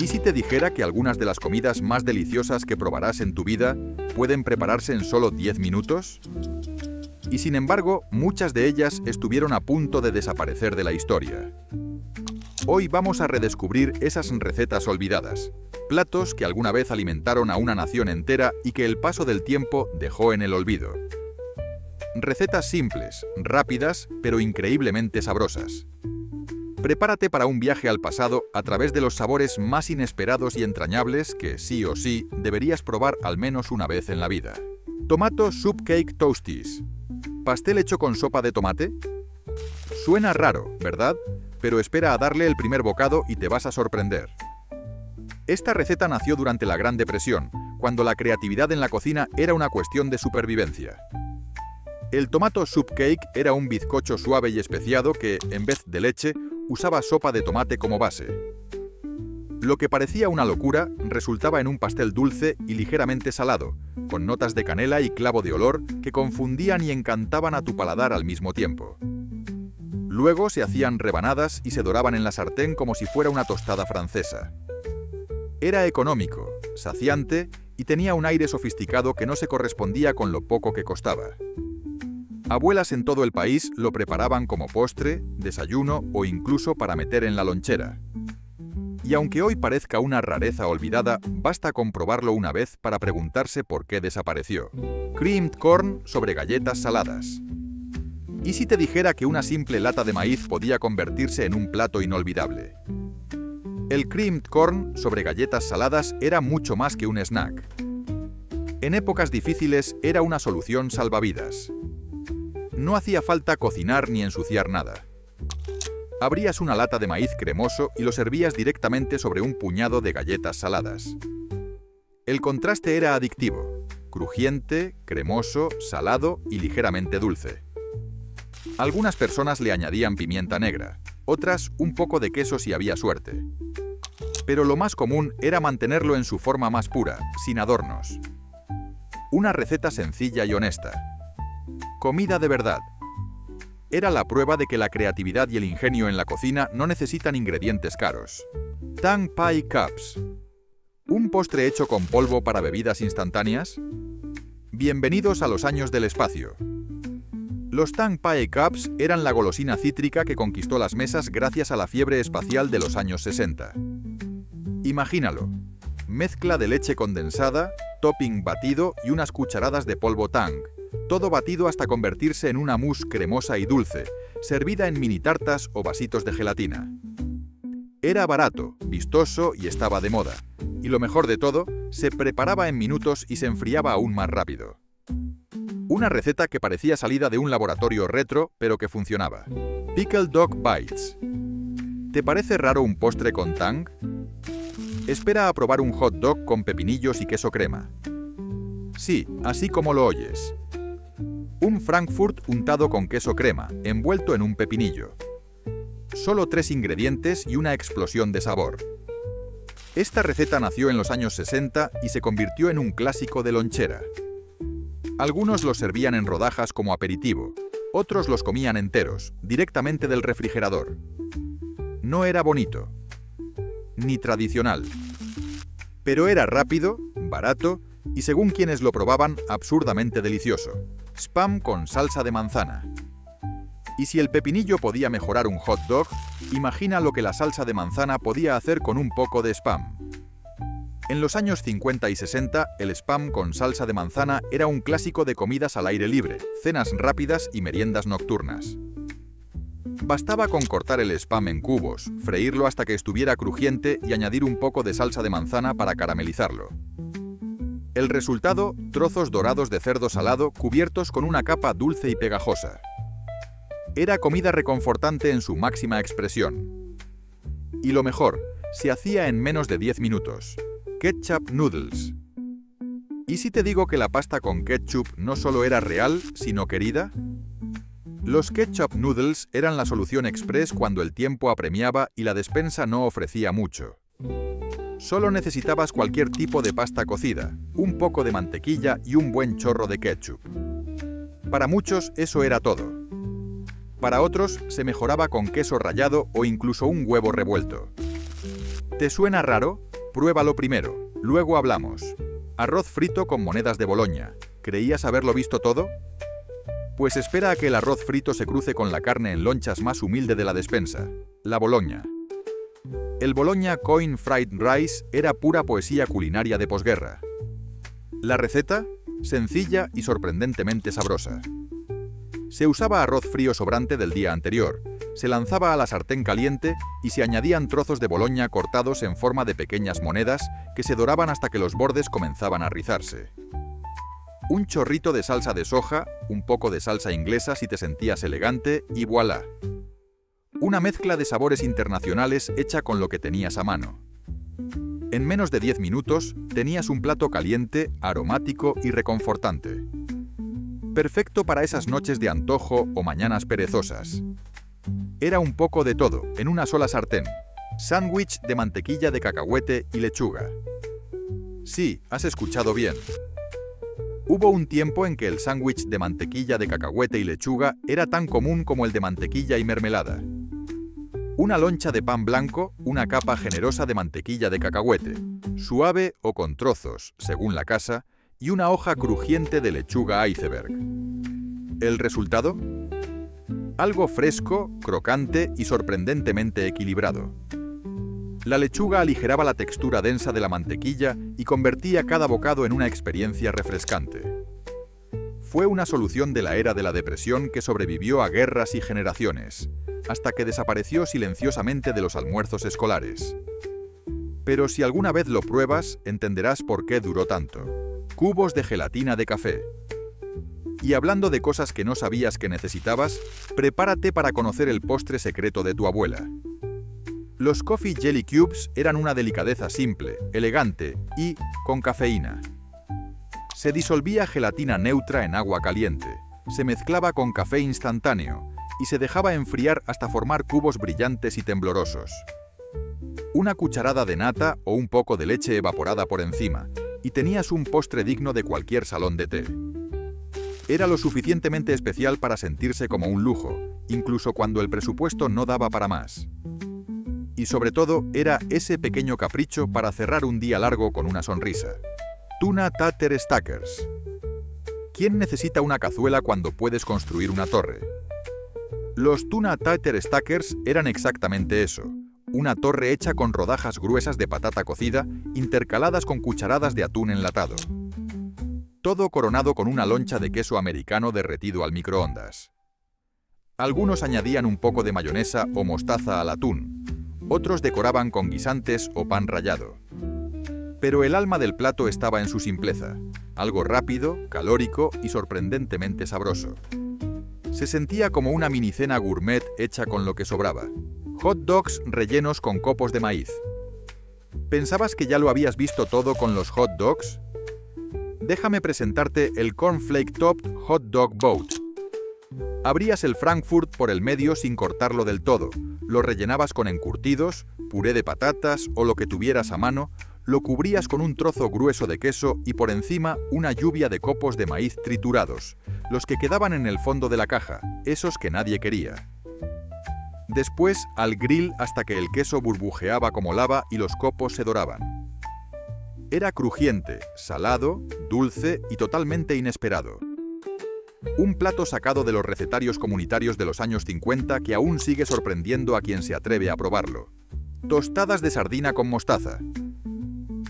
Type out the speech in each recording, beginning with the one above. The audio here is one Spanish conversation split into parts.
¿Y si te dijera que algunas de las comidas más deliciosas que probarás en tu vida pueden prepararse en solo 10 minutos? Y sin embargo, muchas de ellas estuvieron a punto de desaparecer de la historia. Hoy vamos a redescubrir esas recetas olvidadas, platos que alguna vez alimentaron a una nación entera y que el paso del tiempo dejó en el olvido. Recetas simples, rápidas, pero increíblemente sabrosas. Prepárate para un viaje al pasado a través de los sabores más inesperados y entrañables que, sí o sí, deberías probar al menos una vez en la vida. Tomato Soup Cake Toasties. ¿Pastel hecho con sopa de tomate? Suena raro, ¿verdad? Pero espera a darle el primer bocado y te vas a sorprender. Esta receta nació durante la Gran Depresión, cuando la creatividad en la cocina era una cuestión de supervivencia. El tomato soup cake era un bizcocho suave y especiado que, en vez de leche, usaba sopa de tomate como base. Lo que parecía una locura resultaba en un pastel dulce y ligeramente salado, con notas de canela y clavo de olor que confundían y encantaban a tu paladar al mismo tiempo. Luego se hacían rebanadas y se doraban en la sartén como si fuera una tostada francesa. Era económico, saciante y tenía un aire sofisticado que no se correspondía con lo poco que costaba. Abuelas en todo el país lo preparaban como postre, desayuno o incluso para meter en la lonchera. Y aunque hoy parezca una rareza olvidada, basta comprobarlo una vez para preguntarse por qué desapareció. Creamed corn sobre galletas saladas. ¿Y si te dijera que una simple lata de maíz podía convertirse en un plato inolvidable? El creamed corn sobre galletas saladas era mucho más que un snack. En épocas difíciles era una solución salvavidas. No hacía falta cocinar ni ensuciar nada. Abrías una lata de maíz cremoso y lo servías directamente sobre un puñado de galletas saladas. El contraste era adictivo, crujiente, cremoso, salado y ligeramente dulce. Algunas personas le añadían pimienta negra, otras un poco de queso si había suerte. Pero lo más común era mantenerlo en su forma más pura, sin adornos. Una receta sencilla y honesta. Comida de verdad. Era la prueba de que la creatividad y el ingenio en la cocina no necesitan ingredientes caros. Tang Pie Cups. ¿Un postre hecho con polvo para bebidas instantáneas? Bienvenidos a los años del espacio. Los Tang Pie Cups eran la golosina cítrica que conquistó las mesas gracias a la fiebre espacial de los años 60. Imagínalo. Mezcla de leche condensada, topping batido y unas cucharadas de polvo Tang. Todo batido hasta convertirse en una mousse cremosa y dulce, servida en mini tartas o vasitos de gelatina. Era barato, vistoso y estaba de moda. Y lo mejor de todo, se preparaba en minutos y se enfriaba aún más rápido. Una receta que parecía salida de un laboratorio retro, pero que funcionaba. Pickle Dog Bites. ¿Te parece raro un postre con Tang? Espera a probar un hot dog con pepinillos y queso crema. Sí, así como lo oyes. Un Frankfurt untado con queso crema, envuelto en un pepinillo. Solo 3 ingredientes y una explosión de sabor. Esta receta nació en los años 60 y se convirtió en un clásico de lonchera. Algunos los servían en rodajas como aperitivo, otros los comían enteros, directamente del refrigerador. No era bonito, ni tradicional. Pero era rápido, barato y, según quienes lo probaban, absurdamente delicioso. Spam con salsa de manzana. Y si el pepinillo podía mejorar un hot dog, imagina lo que la salsa de manzana podía hacer con un poco de spam. En los años 50 y 60, el spam con salsa de manzana era un clásico de comidas al aire libre, cenas rápidas y meriendas nocturnas. Bastaba con cortar el spam en cubos, freírlo hasta que estuviera crujiente y añadir un poco de salsa de manzana para caramelizarlo. El resultado, trozos dorados de cerdo salado cubiertos con una capa dulce y pegajosa. Era comida reconfortante en su máxima expresión. Y lo mejor, se hacía en menos de 10 minutos. Ketchup noodles. ¿Y si te digo que la pasta con ketchup no solo era real, sino querida? Los ketchup noodles eran la solución express cuando el tiempo apremiaba y la despensa no ofrecía mucho. Solo necesitabas cualquier tipo de pasta cocida, un poco de mantequilla y un buen chorro de ketchup. Para muchos eso era todo. Para otros se mejoraba con queso rallado o incluso un huevo revuelto. ¿Te suena raro? Pruébalo primero, luego hablamos. Arroz frito con monedas de Boloña. ¿Creías haberlo visto todo? Pues espera a que el arroz frito se cruce con la carne en lonchas más humilde de la despensa, la Boloña. El Boloña Coin Fried Rice era pura poesía culinaria de posguerra. La receta, sencilla y sorprendentemente sabrosa. Se usaba arroz frío sobrante del día anterior, se lanzaba a la sartén caliente y se añadían trozos de Boloña cortados en forma de pequeñas monedas que se doraban hasta que los bordes comenzaban a rizarse. Un chorrito de salsa de soja, un poco de salsa inglesa si te sentías elegante y voilà. Una mezcla de sabores internacionales hecha con lo que tenías a mano. En menos de 10 minutos tenías un plato caliente, aromático y reconfortante. Perfecto para esas noches de antojo o mañanas perezosas. Era un poco de todo, en una sola sartén. Sándwich de mantequilla de cacahuete y lechuga. Sí, has escuchado bien. Hubo un tiempo en que el sándwich de mantequilla de cacahuete y lechuga era tan común como el de mantequilla y mermelada. Una loncha de pan blanco, una capa generosa de mantequilla de cacahuete, suave o con trozos, según la casa, y una hoja crujiente de lechuga iceberg. ¿El resultado? Algo fresco, crocante y sorprendentemente equilibrado. La lechuga aligeraba la textura densa de la mantequilla y convertía cada bocado en una experiencia refrescante. Fue una solución de la era de la depresión que sobrevivió a guerras y generaciones, hasta que desapareció silenciosamente de los almuerzos escolares. Pero si alguna vez lo pruebas, entenderás por qué duró tanto. Cubos de gelatina de café. Y hablando de cosas que no sabías que necesitabas, prepárate para conocer el postre secreto de tu abuela. Los Coffee Jelly Cubes eran una delicadeza simple, elegante y con cafeína. Se disolvía gelatina neutra en agua caliente, se mezclaba con café instantáneo y se dejaba enfriar hasta formar cubos brillantes y temblorosos. Una cucharada de nata o un poco de leche evaporada por encima, y tenías un postre digno de cualquier salón de té. Era lo suficientemente especial para sentirse como un lujo, incluso cuando el presupuesto no daba para más. Y sobre todo, era ese pequeño capricho para cerrar un día largo con una sonrisa. Tuna Tater Stackers. ¿Quién necesita una cazuela cuando puedes construir una torre? Los Tuna Tater Stackers eran exactamente eso. Una torre hecha con rodajas gruesas de patata cocida, intercaladas con cucharadas de atún enlatado. Todo coronado con una loncha de queso americano derretido al microondas. Algunos añadían un poco de mayonesa o mostaza al atún. Otros decoraban con guisantes o pan rallado. Pero el alma del plato estaba en su simpleza, algo rápido, calórico y sorprendentemente sabroso. Se sentía como una minicena gourmet hecha con lo que sobraba. Hot dogs rellenos con copos de maíz. ¿Pensabas que ya lo habías visto todo con los hot dogs? Déjame presentarte el Cornflake Topped Hot Dog Boat. Abrías el Frankfurt por el medio sin cortarlo del todo, lo rellenabas con encurtidos, puré de patatas o lo que tuvieras a mano, lo cubrías con un trozo grueso de queso y por encima una lluvia de copos de maíz triturados, los que quedaban en el fondo de la caja, esos que nadie quería. Después al grill hasta que el queso burbujeaba como lava y los copos se doraban. Era crujiente, salado, dulce y totalmente inesperado. Un plato sacado de los recetarios comunitarios de los años 50 que aún sigue sorprendiendo a quien se atreve a probarlo. Tostadas de sardina con mostaza.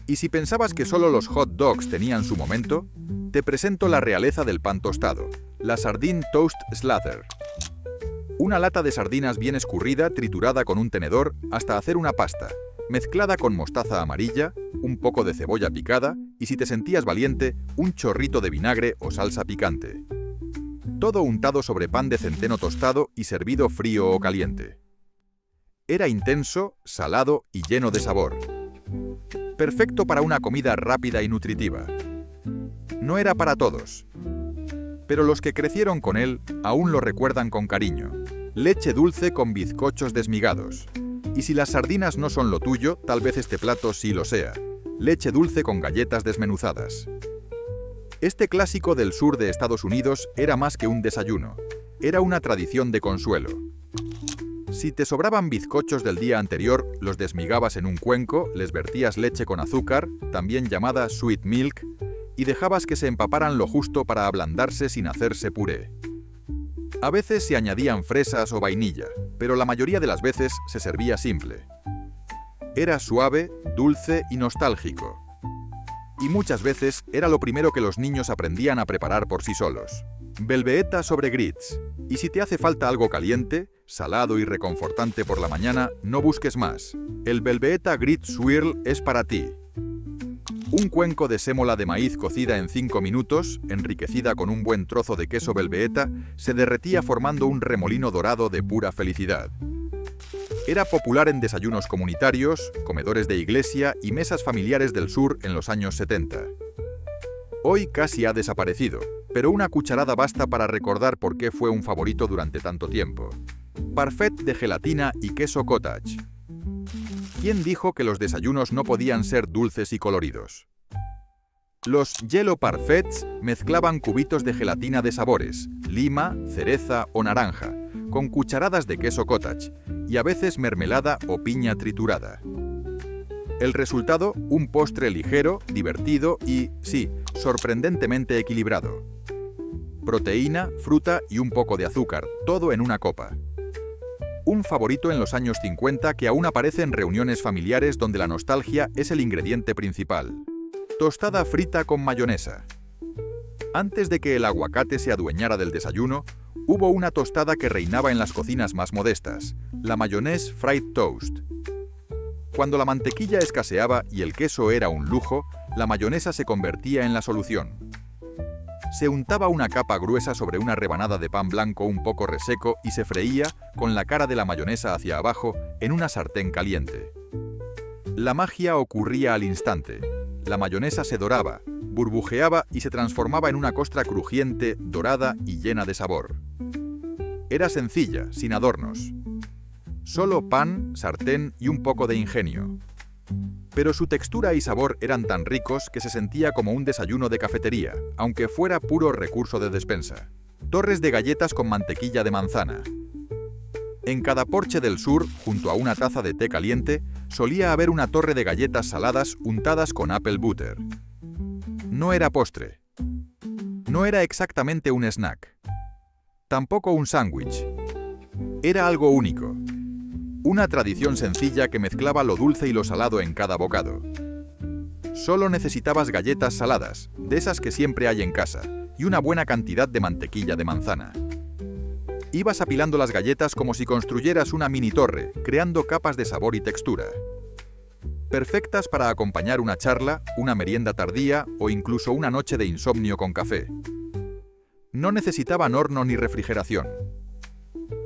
Y si pensabas que solo los hot dogs tenían su momento, te presento la realeza del pan tostado, la Sardine Toast Slather. Una lata de sardinas bien escurrida, triturada con un tenedor hasta hacer una pasta, mezclada con mostaza amarilla, un poco de cebolla picada y, si te sentías valiente, un chorrito de vinagre o salsa picante. Todo untado sobre pan de centeno tostado y servido frío o caliente. Era intenso, salado y lleno de sabor. Perfecto para una comida rápida y nutritiva. No era para todos, pero los que crecieron con él aún lo recuerdan con cariño. Leche dulce con bizcochos desmigados. Y si las sardinas no son lo tuyo, tal vez este plato sí lo sea. Leche dulce con galletas desmenuzadas. Este clásico del sur de Estados Unidos era más que un desayuno. Era una tradición de consuelo. Si te sobraban bizcochos del día anterior, los desmigabas en un cuenco, les vertías leche con azúcar, también llamada sweet milk, y dejabas que se empaparan lo justo para ablandarse sin hacerse puré. A veces se añadían fresas o vainilla, pero la mayoría de las veces se servía simple. Era suave, dulce y nostálgico. Y muchas veces era lo primero que los niños aprendían a preparar por sí solos. Belveheta sobre grits. Y si te hace falta algo caliente, salado y reconfortante por la mañana, no busques más. El Belveheta Grit Swirl es para ti. Un cuenco de sémola de maíz cocida en 5 minutos, enriquecida con un buen trozo de queso Belveheta, se derretía formando un remolino dorado de pura felicidad. Era popular en desayunos comunitarios, comedores de iglesia y mesas familiares del sur en los años 70. Hoy casi ha desaparecido, pero una cucharada basta para recordar por qué fue un favorito durante tanto tiempo. Parfait de gelatina y queso cottage. ¿Quién dijo que los desayunos no podían ser dulces y coloridos? Los Yellow Parfaits mezclaban cubitos de gelatina de sabores, lima, cereza o naranja, con cucharadas de queso cottage y a veces mermelada o piña triturada. El resultado, un postre ligero, divertido y, sí, sorprendentemente equilibrado. Proteína, fruta y un poco de azúcar, todo en una copa. Un favorito en los años 50 que aún aparece en reuniones familiares donde la nostalgia es el ingrediente principal. Tostada frita con mayonesa. Antes de que el aguacate se adueñara del desayuno, hubo una tostada que reinaba en las cocinas más modestas, la mayonnaise fried toast. Cuando la mantequilla escaseaba y el queso era un lujo, la mayonesa se convertía en la solución. Se untaba una capa gruesa sobre una rebanada de pan blanco un poco reseco y se freía, con la cara de la mayonesa hacia abajo, en una sartén caliente. La magia ocurría al instante. La mayonesa se doraba, burbujeaba y se transformaba en una costra crujiente, dorada y llena de sabor. Era sencilla, sin adornos. Solo pan, sartén y un poco de ingenio. Pero su textura y sabor eran tan ricos que se sentía como un desayuno de cafetería, aunque fuera puro recurso de despensa. Torres de galletas con mantequilla de manzana. En cada porche del sur, junto a una taza de té caliente, solía haber una torre de galletas saladas untadas con apple butter. No era postre. No era exactamente un snack. Tampoco un sándwich. Era algo único. Una tradición sencilla que mezclaba lo dulce y lo salado en cada bocado. Solo necesitabas galletas saladas, de esas que siempre hay en casa, y una buena cantidad de mantequilla de manzana. Ibas apilando las galletas como si construyeras una mini torre, creando capas de sabor y textura. Perfectas para acompañar una charla, una merienda tardía o incluso una noche de insomnio con café. No necesitaban horno ni refrigeración.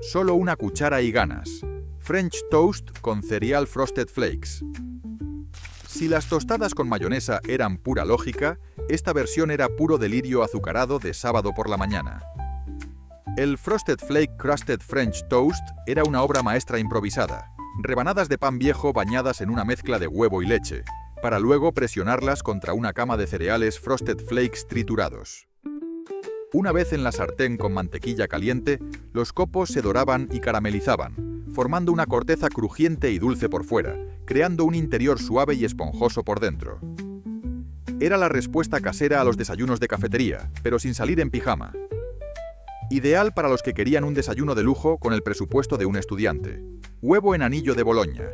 Solo una cuchara y ganas. French toast con cereal frosted flakes. Si las tostadas con mayonesa eran pura lógica, esta versión era puro delirio azucarado de sábado por la mañana. El Frosted Flake Crusted French Toast era una obra maestra improvisada, rebanadas de pan viejo bañadas en una mezcla de huevo y leche, para luego presionarlas contra una cama de cereales Frosted Flakes triturados. Una vez en la sartén con mantequilla caliente, los copos se doraban y caramelizaban, formando una corteza crujiente y dulce por fuera, creando un interior suave y esponjoso por dentro. Era la respuesta casera a los desayunos de cafetería, pero sin salir en pijama. Ideal para los que querían un desayuno de lujo con el presupuesto de un estudiante. Huevo en anillo de Boloña.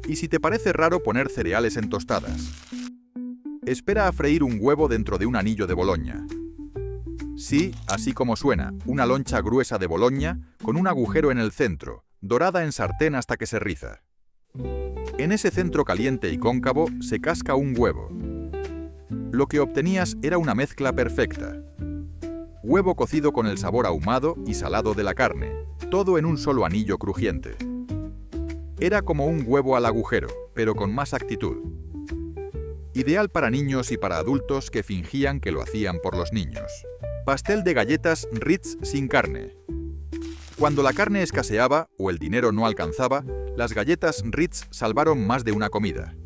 Y si te parece raro poner cereales en tostadas, espera a freír un huevo dentro de un anillo de Boloña. Sí, así como suena, una loncha gruesa de Boloña con un agujero en el centro, dorada en sartén hasta que se riza. En ese centro caliente y cóncavo se casca un huevo. Lo que obtenías era una mezcla perfecta. Huevo cocido con el sabor ahumado y salado de la carne, todo en un solo anillo crujiente. Era como un huevo al agujero, pero con más actitud. Ideal para niños y para adultos que fingían que lo hacían por los niños. Pastel de galletas Ritz sin carne. Cuando la carne escaseaba o el dinero no alcanzaba, las galletas Ritz salvaron más de una comida.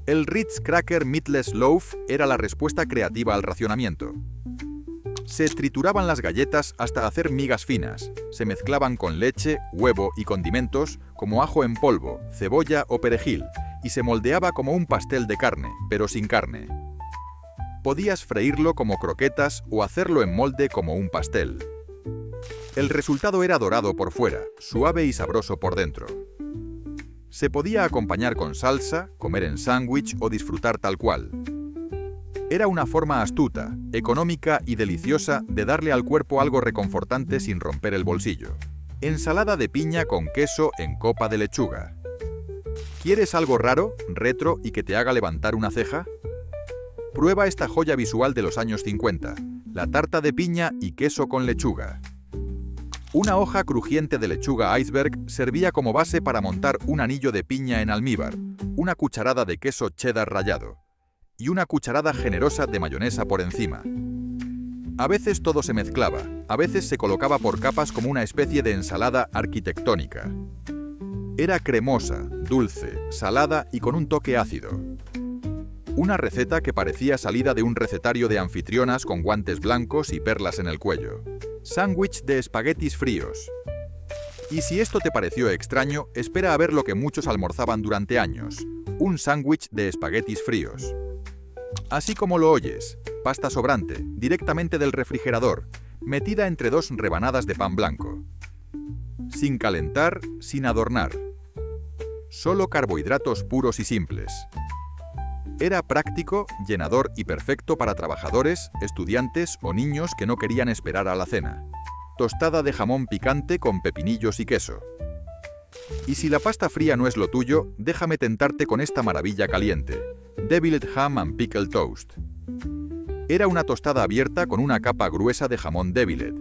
El Ritz Cracker Meatless Loaf era la respuesta creativa al racionamiento. Se trituraban las galletas hasta hacer migas finas, se mezclaban con leche, huevo y condimentos como ajo en polvo, cebolla o perejil, y se moldeaba como un pastel de carne, pero sin carne. Podías freírlo como croquetas o hacerlo en molde como un pastel. El resultado era dorado por fuera, suave y sabroso por dentro. Se podía acompañar con salsa, comer en sándwich o disfrutar tal cual. Era una forma astuta, económica y deliciosa de darle al cuerpo algo reconfortante sin romper el bolsillo. Ensalada de piña con queso en copa de lechuga. ¿Quieres algo raro, retro y que te haga levantar una ceja? Prueba esta joya visual de los años 50, la tarta de piña y queso con lechuga. Una hoja crujiente de lechuga iceberg servía como base para montar un anillo de piña en almíbar, una cucharada de queso cheddar rallado y una cucharada generosa de mayonesa por encima. A veces todo se mezclaba, a veces se colocaba por capas como una especie de ensalada arquitectónica. Era cremosa, dulce, salada y con un toque ácido. Una receta que parecía salida de un recetario de anfitrionas con guantes blancos y perlas en el cuello. Sándwich de espaguetis fríos. Y si esto te pareció extraño, espera a ver lo que muchos almorzaban durante años. Un sándwich de espaguetis fríos. Así como lo oyes, pasta sobrante, directamente del refrigerador, metida entre dos rebanadas de pan blanco. Sin calentar, sin adornar. Solo carbohidratos puros y simples. Era práctico, llenador y perfecto para trabajadores, estudiantes o niños que no querían esperar a la cena. Tostada de jamón picante con pepinillos y queso. Y si la pasta fría no es lo tuyo, déjame tentarte con esta maravilla caliente. Deviled Ham and Pickle Toast. Era una tostada abierta con una capa gruesa de jamón deviled,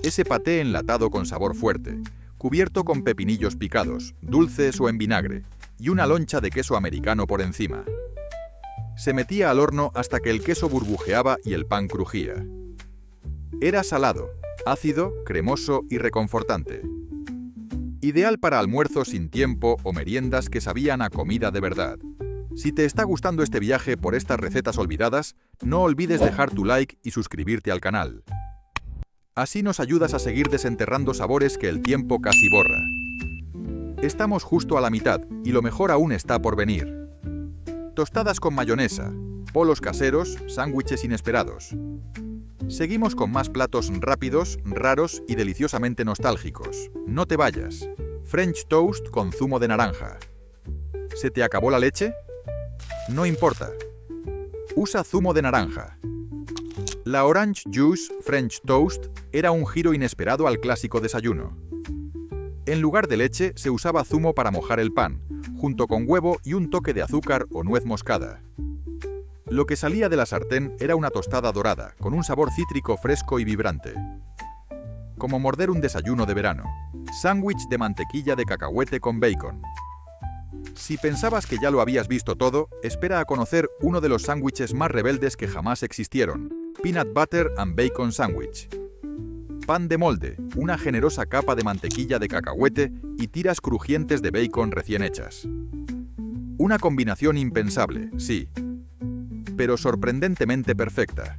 ese paté enlatado con sabor fuerte, cubierto con pepinillos picados, dulces o en vinagre, y una loncha de queso americano por encima. Se metía al horno hasta que el queso burbujeaba y el pan crujía. Era salado, ácido, cremoso y reconfortante. Ideal para almuerzos sin tiempo o meriendas que sabían a comida de verdad. Si te está gustando este viaje por estas recetas olvidadas, no olvides dejar tu like y suscribirte al canal. Así nos ayudas a seguir desenterrando sabores que el tiempo casi borra. Estamos justo a la mitad y lo mejor aún está por venir. Tostadas con mayonesa, polos caseros, sándwiches inesperados. Seguimos con más platos rápidos, raros y deliciosamente nostálgicos. No te vayas. French toast con zumo de naranja. ¿Se te acabó la leche? No importa. Usa zumo de naranja. La Orange Juice French Toast era un giro inesperado al clásico desayuno. En lugar de leche se usaba zumo para mojar el pan, junto con huevo y un toque de azúcar o nuez moscada. Lo que salía de la sartén era una tostada dorada, con un sabor cítrico fresco y vibrante. Como morder un desayuno de verano. Sándwich de mantequilla de cacahuete con bacon. Si pensabas que ya lo habías visto todo, espera a conocer uno de los sándwiches más rebeldes que jamás existieron. Peanut Butter and Bacon Sandwich. Pan de molde, una generosa capa de mantequilla de cacahuete y tiras crujientes de bacon recién hechas. Una combinación impensable, sí, pero sorprendentemente perfecta.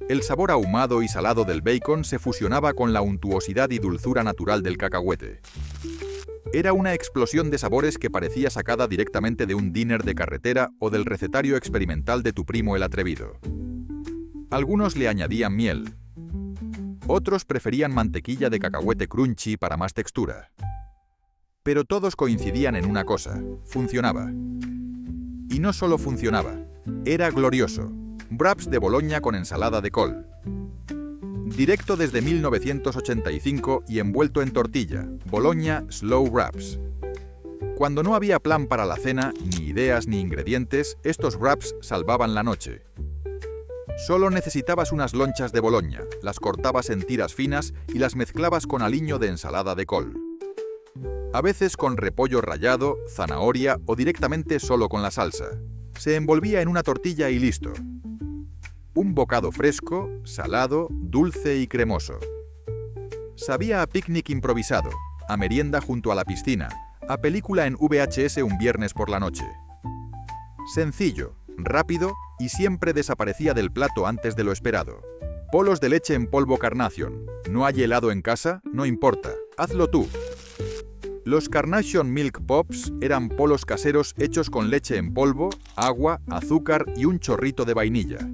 El sabor ahumado y salado del bacon se fusionaba con la untuosidad y dulzura natural del cacahuete. Era una explosión de sabores que parecía sacada directamente de un diner de carretera o del recetario experimental de tu primo el atrevido. Algunos le añadían miel. Otros preferían mantequilla de cacahuete crunchy para más textura. Pero todos coincidían en una cosa: funcionaba. Y no solo funcionaba, era glorioso. Wraps de Boloña con ensalada de col. Directo desde 1985 y envuelto en tortilla, Boloña Slow Wraps. Cuando no había plan para la cena, ni ideas ni ingredientes, estos wraps salvaban la noche. Solo necesitabas unas lonchas de Boloña, las cortabas en tiras finas y las mezclabas con aliño de ensalada de col. A veces con repollo rallado, zanahoria o directamente solo con la salsa. Se envolvía en una tortilla y listo. Un bocado fresco, salado, dulce y cremoso. Sabía a picnic improvisado, a merienda junto a la piscina, a película en VHS un viernes por la noche. Sencillo, rápido y siempre desaparecía del plato antes de lo esperado. Polos de leche en polvo Carnation. ¿No hay helado en casa? No importa, hazlo tú. Los Carnation Milk Pops eran polos caseros hechos con leche en polvo, agua, azúcar y un chorrito de vainilla.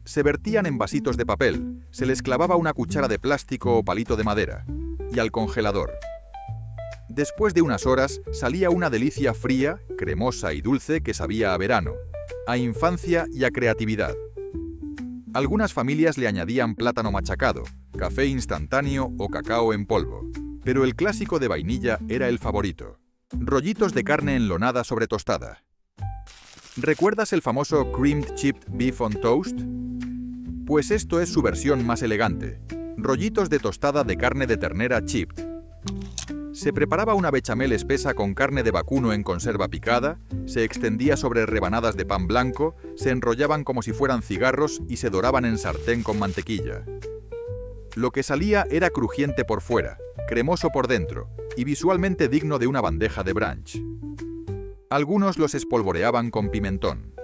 Se vertían en vasitos de papel, se les clavaba una cuchara de plástico o palito de madera, y al congelador. Después de unas horas salía una delicia fría, cremosa y dulce que sabía a verano, a infancia y a creatividad. Algunas familias le añadían plátano machacado, café instantáneo o cacao en polvo, pero el clásico de vainilla era el favorito. Rollitos de carne enlonada sobre tostada. ¿Recuerdas el famoso Creamed Chipped Beef on Toast? Pues esto es su versión más elegante. Rollitos de tostada de carne de ternera chipped. Se preparaba una bechamel espesa con carne de vacuno en conserva picada, se extendía sobre rebanadas de pan blanco, se enrollaban como si fueran cigarros y se doraban en sartén con mantequilla. Lo que salía era crujiente por fuera, cremoso por dentro y visualmente digno de una bandeja de brunch. Algunos los espolvoreaban con pimentón.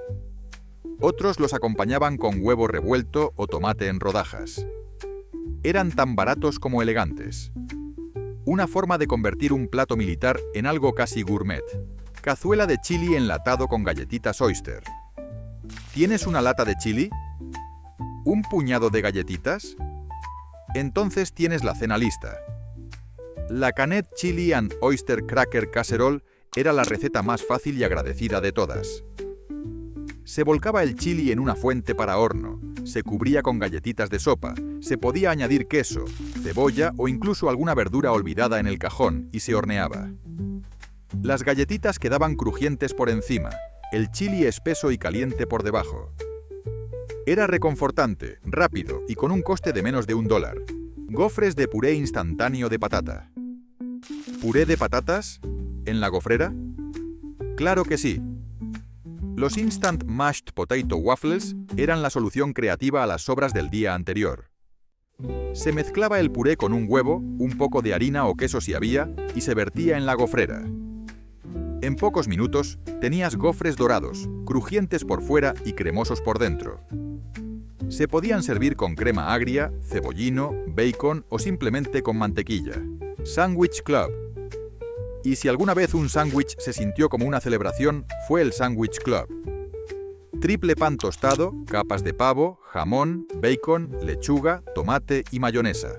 Otros los acompañaban con huevo revuelto o tomate en rodajas. Eran tan baratos como elegantes. Una forma de convertir un plato militar en algo casi gourmet. Cazuela de chili enlatado con galletitas Oyster. ¿Tienes una lata de chili? ¿Un puñado de galletitas? Entonces tienes la cena lista. La Canet Chili and Oyster Cracker Casserole era la receta más fácil y agradecida de todas. Se volcaba el chili en una fuente para horno, se cubría con galletitas de sopa, se podía añadir queso, cebolla o incluso alguna verdura olvidada en el cajón y se horneaba. Las galletitas quedaban crujientes por encima, el chili espeso y caliente por debajo. Era reconfortante, rápido y con un coste de menos de $1. Gofres de puré instantáneo de patata. ¿Puré de patatas? ¿En la gofrera? ¡Claro que sí! Los Instant Mashed Potato Waffles eran la solución creativa a las sobras del día anterior. Se mezclaba el puré con un huevo, un poco de harina o queso si había, y se vertía en la gofrera. En pocos minutos tenías gofres dorados, crujientes por fuera y cremosos por dentro. Se podían servir con crema agria, cebollino, bacon o simplemente con mantequilla. Sandwich Club. Y si alguna vez un sándwich se sintió como una celebración, fue el Sandwich Club. Triple pan tostado, capas de pavo, jamón, bacon, lechuga, tomate y mayonesa.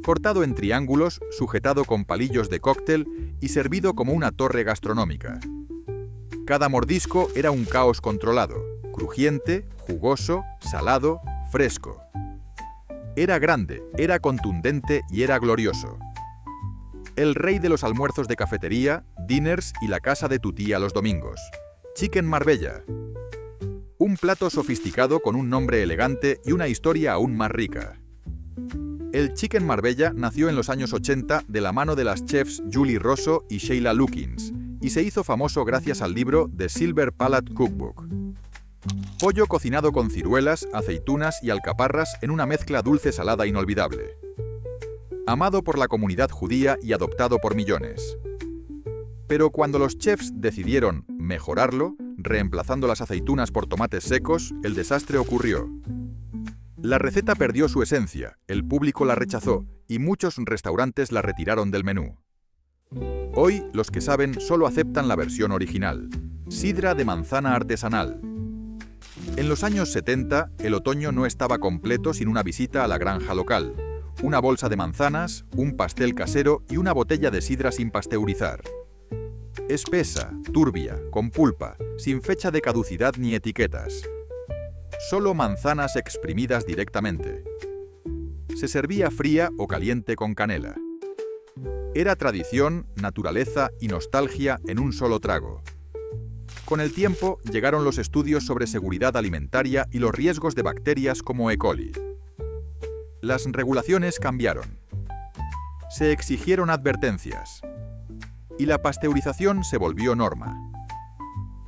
Cortado en triángulos, sujetado con palillos de cóctel y servido como una torre gastronómica. Cada mordisco era un caos controlado, crujiente, jugoso, salado, fresco. Era grande, era contundente y era glorioso. El rey de los almuerzos de cafetería, dinners y la casa de tu tía los domingos. Chicken Marbella. Un plato sofisticado con un nombre elegante y una historia aún más rica. El Chicken Marbella nació en los años 80 de la mano de las chefs Julie Rosso y Sheila Lukins y se hizo famoso gracias al libro The Silver Palate Cookbook. Pollo cocinado con ciruelas, aceitunas y alcaparras en una mezcla dulce-salada inolvidable. Amado por la comunidad judía y adoptado por millones. Pero cuando los chefs decidieron mejorarlo, reemplazando las aceitunas por tomates secos, el desastre ocurrió. La receta perdió su esencia, el público la rechazó y muchos restaurantes la retiraron del menú. Hoy, los que saben solo aceptan la versión original. Sidra de manzana artesanal. En los años 70, el otoño no estaba completo sin una visita a la granja local. Una bolsa de manzanas, un pastel casero y una botella de sidra sin pasteurizar. Espesa, turbia, con pulpa, sin fecha de caducidad ni etiquetas. Solo manzanas exprimidas directamente. Se servía fría o caliente con canela. Era tradición, naturaleza y nostalgia en un solo trago. Con el tiempo llegaron los estudios sobre seguridad alimentaria y los riesgos de bacterias como E. coli. Las regulaciones cambiaron. Se exigieron advertencias. Y la pasteurización se volvió norma.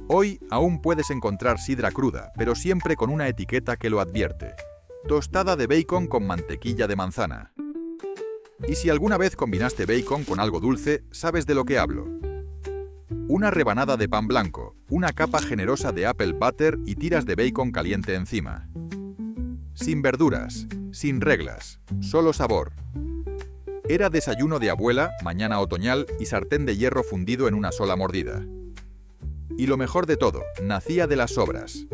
Hoy aún puedes encontrar sidra cruda, pero siempre con una etiqueta que lo advierte. Tostada de bacon con mantequilla de manzana. Y si alguna vez combinaste bacon con algo dulce, sabes de lo que hablo. Una rebanada de pan blanco, una capa generosa de apple butter y tiras de bacon caliente encima. sin verduras, sin reglas, solo sabor. Era desayuno de abuela, mañana otoñal y sartén de hierro fundido en una sola mordida. Y lo mejor de todo, nacía de las sobras.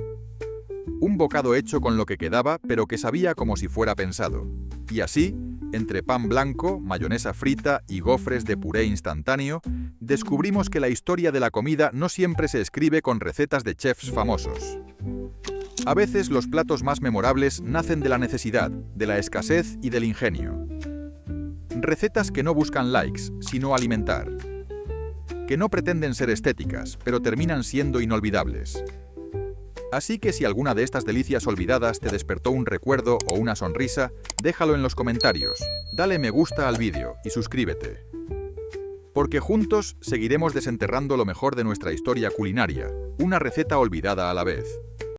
Un bocado hecho con lo que quedaba, pero que sabía como si fuera pensado. Y así, entre pan blanco, mayonesa frita y gofres de puré instantáneo, descubrimos que la historia de la comida no siempre se escribe con recetas de chefs famosos. A veces los platos más memorables nacen de la necesidad, de la escasez y del ingenio. Recetas que no buscan likes, sino alimentar. Que no pretenden ser estéticas, pero terminan siendo inolvidables. Así que si alguna de estas delicias olvidadas te despertó un recuerdo o una sonrisa, déjalo en los comentarios, dale me gusta al vídeo y suscríbete. Porque juntos seguiremos desenterrando lo mejor de nuestra historia culinaria, una receta olvidada a la vez.